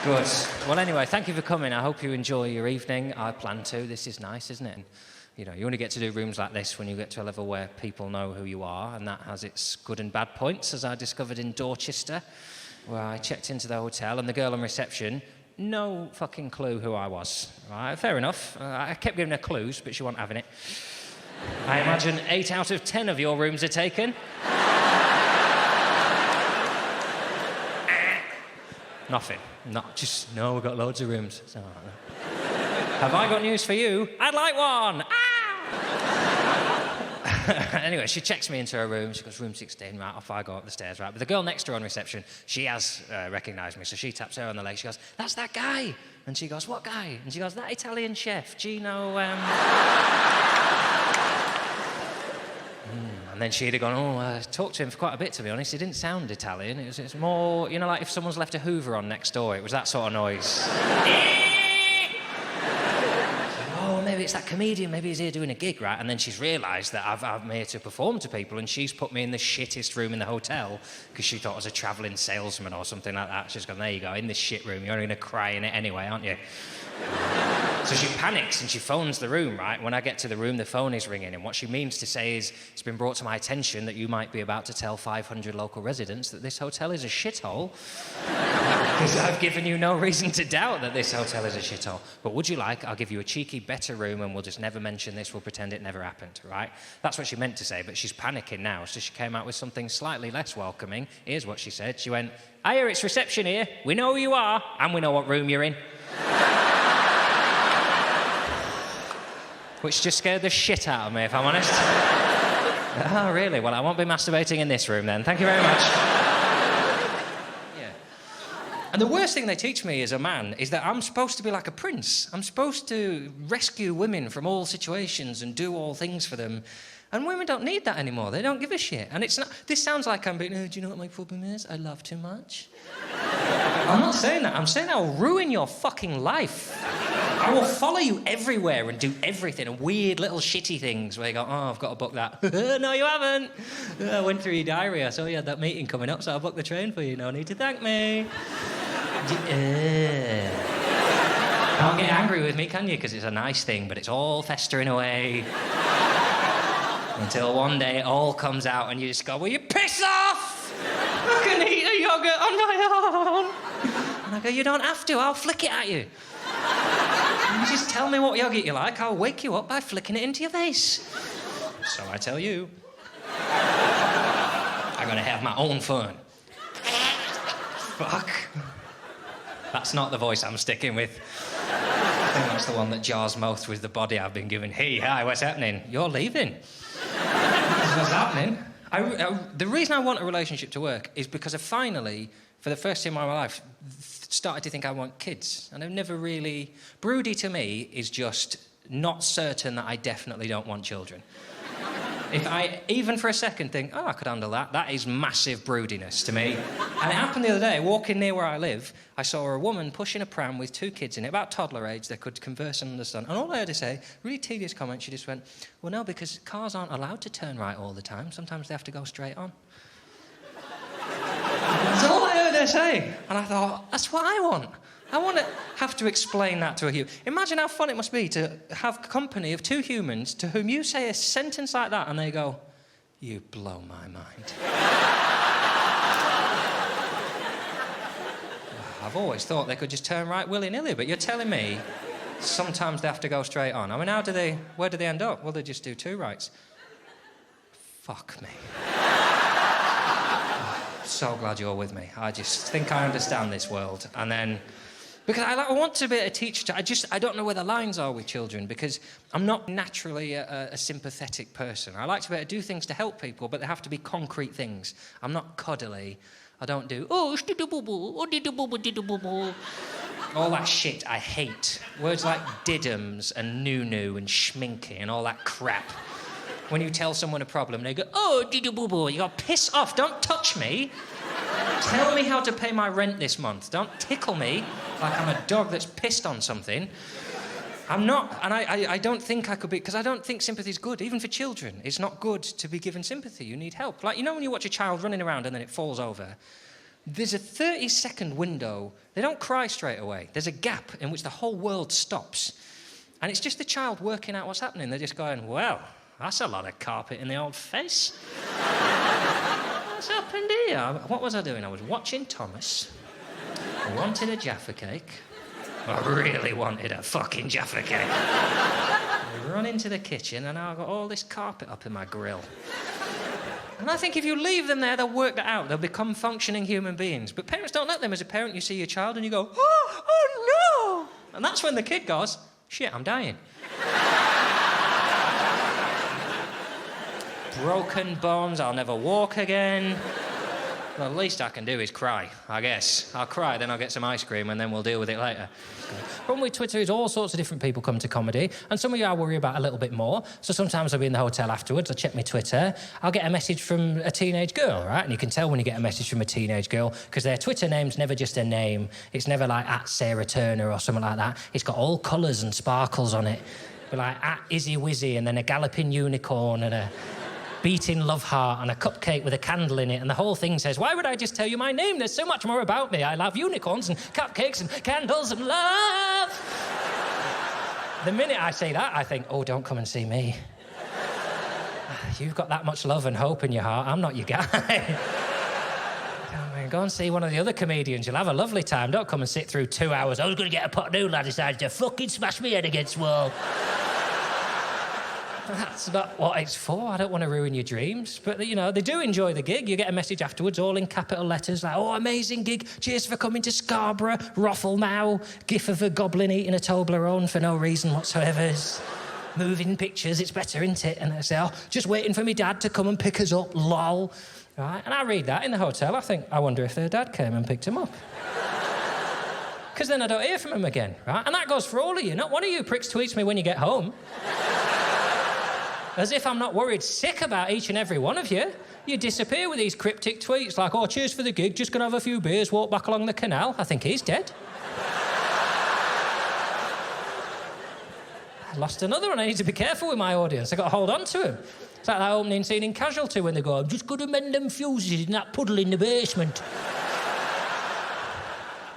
Good. Well, anyway, thank you for coming. I hope you enjoy your evening. I plan to. This is nice, isn't it? You know, you only get to do rooms like this when you get to a level where people know who you are, and that has its good and bad points, as I discovered in Dorchester, where I checked into the hotel, and the girl on reception, no fucking clue who I was. Right, fair enough. I kept giving her clues, but she wasn't having it. I imagine 8 out of 10 of your rooms are taken. Nothing. No, we've got loads of rooms. So, have I got news for you? I'd like one! Anyway, she checks me into her room. She goes, room 16, right, off I go up the stairs, right? But the girl next to her on reception, she has recognised me, so she taps her on the leg. She goes, that's that guy. And she goes, what guy? And she goes, that Italian chef, Gino, And then she'd have gone, I talked to him for quite a bit, to be honest. He didn't sound Italian. It was more, you know, like if someone's left a Hoover on next door. It was that sort of noise. Maybe it's that comedian. Maybe he's here doing a gig, right? And then she's realised that I'm here to perform to people, and she's put me in the shittest room in the hotel because she thought I was a travelling salesman or something like that. She's gone, there you go, in this shit room. You're only going to cry in it anyway, aren't you? So she panics and she phones the room, right? When I get to the room, the phone is ringing, and what she means to say is, it's been brought to my attention that you might be about to tell 500 local residents that this hotel is a shithole. Because I've given you no reason to doubt that this hotel is a shithole. But would you like, I'll give you a cheeky, better room and we'll just never mention this, we'll pretend it never happened, right? That's what she meant to say, but she's panicking now, so she came out with something slightly less welcoming. Here's what she said. She went, hiya, it's reception here. We know who you are, and we know what room you're in. Which just scared the shit out of me, if I'm honest. Oh, really? Well, I won't be masturbating in this room then. Thank you very much. Yeah. And the worst thing they teach me as a man is that I'm supposed to be like a prince. I'm supposed to rescue women from all situations and do all things for them. And women don't need that anymore. They don't give a shit. And it's not... This sounds like I'm being, do you know what my problem is? I love too much. I'm not saying that. I'm saying I'll ruin your fucking life. I will follow you everywhere and do everything and weird little shitty things where you go, I've got to book that. No, you haven't. I went through your diary. I saw you had that meeting coming up, so I'll book the train for you. No need to thank me. Can't get angry with me, can you? Because it's a nice thing, but it's all festering away. Until one day it all comes out and you just go, will you piss off? I can eat a yoghurt on my own. And I go, you don't have to, I'll flick it at you. You just tell me what yogurt you like, I'll wake you up by flicking it into your face. So I tell you. I'm gonna have my own fun. Fuck. That's not the voice I'm sticking with. I think that's the one that jars mouth with the body I've been given. Hey, hi, what's happening? You're leaving. What's happening? The reason I want a relationship to work is because I finally, for the first time in my life, started to think I want kids. And I've never really... Broody to me is just not certain that I definitely don't want children. If I, even for a second, think, I could handle that, that is massive broodiness to me. And it happened the other day, walking near where I live, I saw a woman pushing a pram with 2 kids in it, about toddler age, they could converse and understand. And all I heard her say, really tedious comment, she just went, well, no, because cars aren't allowed to turn right all the time. Sometimes they have to go straight on. That's all I heard her say. And I thought, that's what I want. I want to have to explain that to a human. Imagine how fun it must be to have company of 2 humans to whom you say a sentence like that and they go, you blow my mind. I've always thought they could just turn right willy-nilly, but you're telling me sometimes they have to go straight on. I mean, where do they end up? Well, they just do 2 rights. Fuck me. So glad you're with me. I just think I understand this world. And then... Because I want to be a teacher. I don't know where the lines are with children because I'm not naturally a sympathetic person. I like to be able to do things to help people, but they have to be concrete things. I'm not cuddly. I don't do, all that shit I hate. Words like diddums and noo-noo and schminky and all that crap. When you tell someone a problem, they go, diddy-boo-boo. You go, piss off, don't touch me. Tell me how to pay my rent this month. Don't tickle me like I'm a dog that's pissed on something. I'm not, and I don't think I could be, because I don't think sympathy's good, even for children. It's not good to be given sympathy. You need help. Like, you know when you watch a child running around and then it falls over? There's a 30-second window. They don't cry straight away. There's a gap in which the whole world stops. And it's just the child working out what's happening. They're just going, well, that's a lot of carpet in the old face. What's happened here? What was I doing? I was watching Thomas. I wanted a Jaffa cake. I really wanted a fucking Jaffa cake. I run into the kitchen and I've got all this carpet up in my grill. And I think if you leave them there, they'll work that out. They'll become functioning human beings. But parents don't let them. As a parent, you see your child and you go, oh no! And that's when the kid goes, shit, I'm dying. Broken bones, I'll never walk again. Well, the least I can do is cry, I guess. I'll cry, then I'll get some ice cream, and then we'll deal with it later. The problem with Twitter is all sorts of different people come to comedy, and some of you I worry about a little bit more. So sometimes I'll be in the hotel afterwards, I'll check my Twitter, I'll get a message from a teenage girl, right? And you can tell when you get a message from a teenage girl, because their Twitter name's never just a name. It's never like @SarahTurner or something like that. It's got all colours and sparkles on it. But like @IzzyWizzy, and then a galloping unicorn, and a beating love heart and a cupcake with a candle in it, and the whole thing says, why would I just tell you my name? There's so much more about me. I love unicorns and cupcakes and candles and love. The minute I say that, I think, oh, don't come and see me. You've got that much love and hope in your heart. I'm not your guy. Go and see one of the other comedians. You'll have a lovely time. Don't come and sit through 2 hours. I was going to get a pot noodle. I decided to fucking smash my head against the wall. That's not what it's for. I don't want to ruin your dreams. But, you know, they do enjoy the gig. You get a message afterwards, all in capital letters, like, oh, amazing gig. Cheers for coming to Scarborough. Ruffle now. GIF of a goblin eating a Toblerone for no reason whatsoever. Moving pictures, it's better, isn't it? And I say, oh, just waiting for me dad to come and pick us up, lol. Right? And I read that in the hotel. I think, I wonder if their dad came and picked him up. Because then I don't hear from him again, right? And that goes for all of you. Not one of you pricks tweets me when you get home. As if I'm not worried sick about each and every one of you. You disappear with these cryptic tweets like, oh, cheers for the gig, just gonna have a few beers, walk back along the canal. I think he's dead. I lost another one. I need to be careful with my audience. I've got to hold on to him. It's like that opening scene in Casualty when they go, I'm just gonna mend them fuses in that puddle in the basement.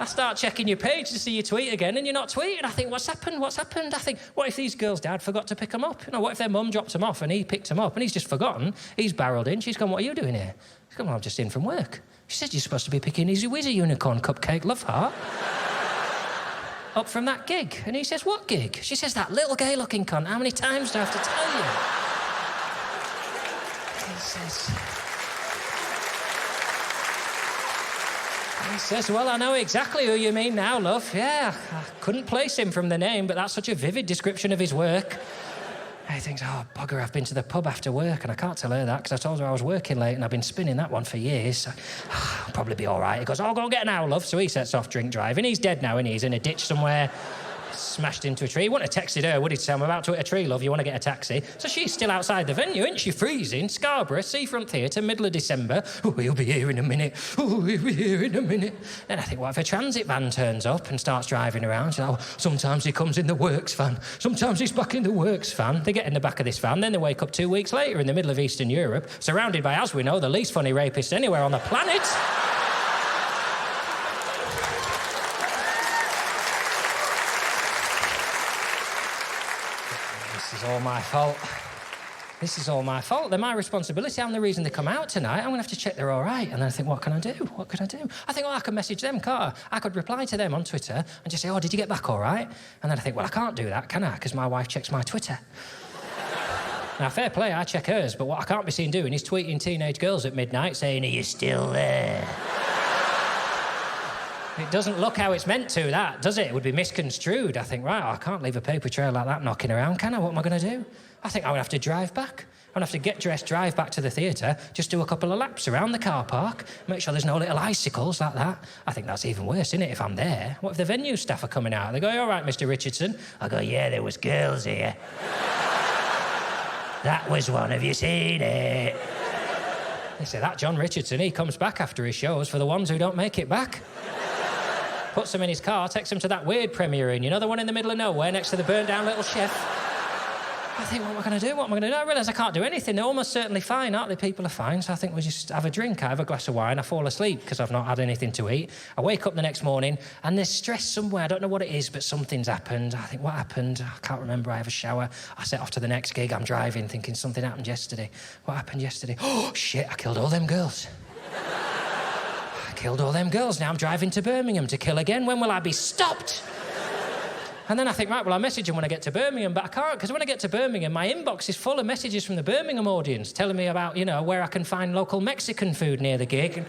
I start checking your page to see you tweet again, and you're not tweeting. I think, what's happened? What's happened? I think, what if these girls' dad forgot to pick them up? You know, what if their mum dropped them off and he picked them up and he's just forgotten? He's barrelled in. She's gone, what are you doing here? She's gone, well, I'm just in from work. She said you're supposed to be picking IzzyWizzy unicorn cupcake love heart up from that gig. And he says, what gig? She says, that little gay-looking cunt. How many times do I have to tell you? He says... He says, well, I know exactly who you mean now, love. Yeah, I couldn't place him from the name, but that's such a vivid description of his work. He thinks, oh, bugger, I've been to the pub after work, and I can't tell her that because I told her I was working late and I've been spinning that one for years. So, I'll probably be all right. He goes, oh, go get an hour, love. So he sets off drink driving. He's dead now, and he's in a ditch somewhere. Smashed into a tree. He wouldn't have texted her, would he? To say, I'm about to hit a tree, love, you want to get a taxi? So she's still outside the venue, isn't she? Freezing. Scarborough, Seafront Theatre, middle of December. Oh, he'll be here in a minute. Oh, he'll be here in a minute. Then I think, what if a transit van turns up and starts driving around? She's like, oh, sometimes he comes in the works van. Sometimes he's back in the works van. They get in the back of this van, then they wake up 2 weeks later in the middle of Eastern Europe, surrounded by, as we know, the least funny rapists anywhere on the planet. This is all my fault. This is all my fault. They're my responsibility. I'm the reason they come out tonight. I'm going to have to check they're all right. And then I think, what can I do? What could I do? I think, oh, I could message them, can't I? I could reply to them on Twitter and just say, oh, did you get back all right? And then I think, well, I can't do that, can I? Because my wife checks my Twitter. Now, fair play, I check hers, but what I can't be seen doing is tweeting teenage girls at midnight saying, are you still there? It doesn't look how it's meant to, that, does it? It would be misconstrued. I think, right, I can't leave a paper trail like that knocking around, can I? What am I going to do? I think I would have to drive back. I would have to get dressed, drive back to the theatre, just do a couple of laps around the car park, make sure there's no little icicles like that. I think that's even worse, isn't it, if I'm there? What if the venue staff are coming out? They go, all right, Mr. Richardson. I go, yeah, there was girls here. That was one. Have you seen it? They say, that Jon Richardson, he comes back after his shows for the ones who don't make it back. Puts them in his car, takes them to that weird premiere inn, you know, the one in the middle of nowhere next to the burnt-down little chef. I think, what am I going to do? What am I going to do? I realise I can't do anything. They're almost certainly fine, aren't they? People are fine. So I think we'll just have a drink. I have a glass of wine. I fall asleep because I've not had anything to eat. I wake up the next morning and there's stress somewhere. I don't know what it is, but something's happened. I think, what happened? I can't remember. I have a shower. I set off to the next gig. I'm driving thinking something happened yesterday. What happened yesterday? Oh, shit, I killed all them girls. I killed all them girls. Now I'm driving to Birmingham to kill again. When will I be stopped? And then I think, right, well, I'll message them when I get to Birmingham, but I can't, because when I get to Birmingham, my inbox is full of messages from the Birmingham audience telling me about, you know, where I can find local Mexican food near the gig. And